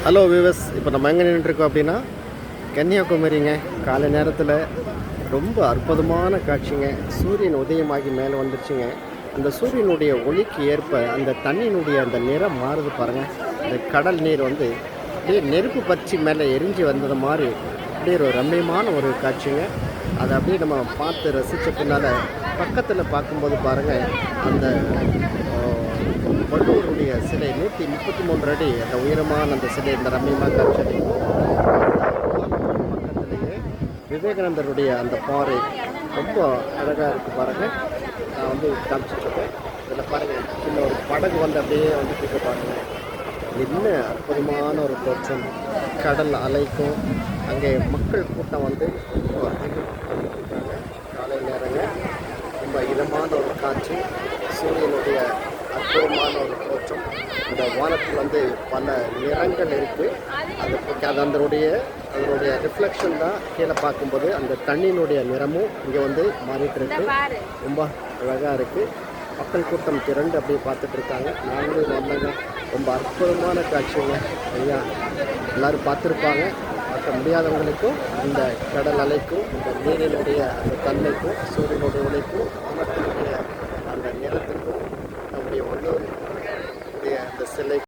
Hello viewers, இப்போ நம்ம எங்கே நின்றுருக்கோம் அப்படின்னா கன்னியாகுமரிங்க. காலை நேரத்தில் ரொம்ப அற்புதமான காட்சிங்க. சூரியன் உதயமாகி மேலே வந்துருச்சுங்க. அந்த சூரியனுடைய ஒளிக்கு ஏற்ப அந்த தண்ணியினுடைய அந்த நிறம் மாறுது பாருங்கள். அந்த கடல் நீர் வந்து அப்படியே நெருப்பு பற்றி மேலே எரிஞ்சு வந்தது மாதிரி அப்படியே ஒரு ரம்மியமான ஒரு காட்சிங்க. அதை அப்படியே நம்ம பார்த்து ரசித்த பின்னால் பக்கத்தில் பார்க்கும்போது பாருங்கள், அந்த வள்ளுவருடைய சிலை 133 அடி அந்த உயரமான அந்த சிலை இந்த ரம்மியமாக காட்சி பக்கத்திலேயே விவேகானந்தருடைய அந்த பாறை ரொம்ப அழகாக இருக்குது பாருங்கள். நான் வந்து காமிச்சிட்ருக்கேன். இதில் பாருங்கள், சின்ன ஒரு படகு வந்து அப்படியே வந்துட்டு பாருங்கள். என்ன அற்புதமான ஒரு தோற்றம். கடல் அலைக்கும் அங்கே மக்கள் கூட்டம் வந்து ரொம்ப அதிகமாக காலை நேரங்க. ரொம்ப இதமான ஒரு காட்சி, சூரியனுடைய அற்புதமான ஒரு தோற்றம். இந்த வானத்தில் வந்து பல நிறங்கள் இருக்குது. அது அதனுடைய ரிஃப்ளெக்ஷன் தான் கீழே பார்க்கும்போது அந்த தண்ணியினுடைய நிறமும் இங்கே வந்து மாறிட்டு இருக்கு. ரொம்ப அழகாக இருக்குது. மக்கள் கூட்டம் திரண்டு அப்படியே பார்த்துட்ருக்காங்க. நாங்களும் வந்தாங்க. ரொம்ப அற்புதமான காட்சிங்க. ஐயா எல்லோரும் பார்த்துருப்பாங்க. பார்க்க முடியாதவங்களுக்கும் இந்த கடல் அலைக்கும் இந்த நீரினுடைய அந்த தன்மைக்கும் சூரியனுடைய ஒளிக்கும் வானத்தினுடைய அந்த நிறத்துக்கும் நம்முடைய வள்ளுவருடைய அந்த சிலை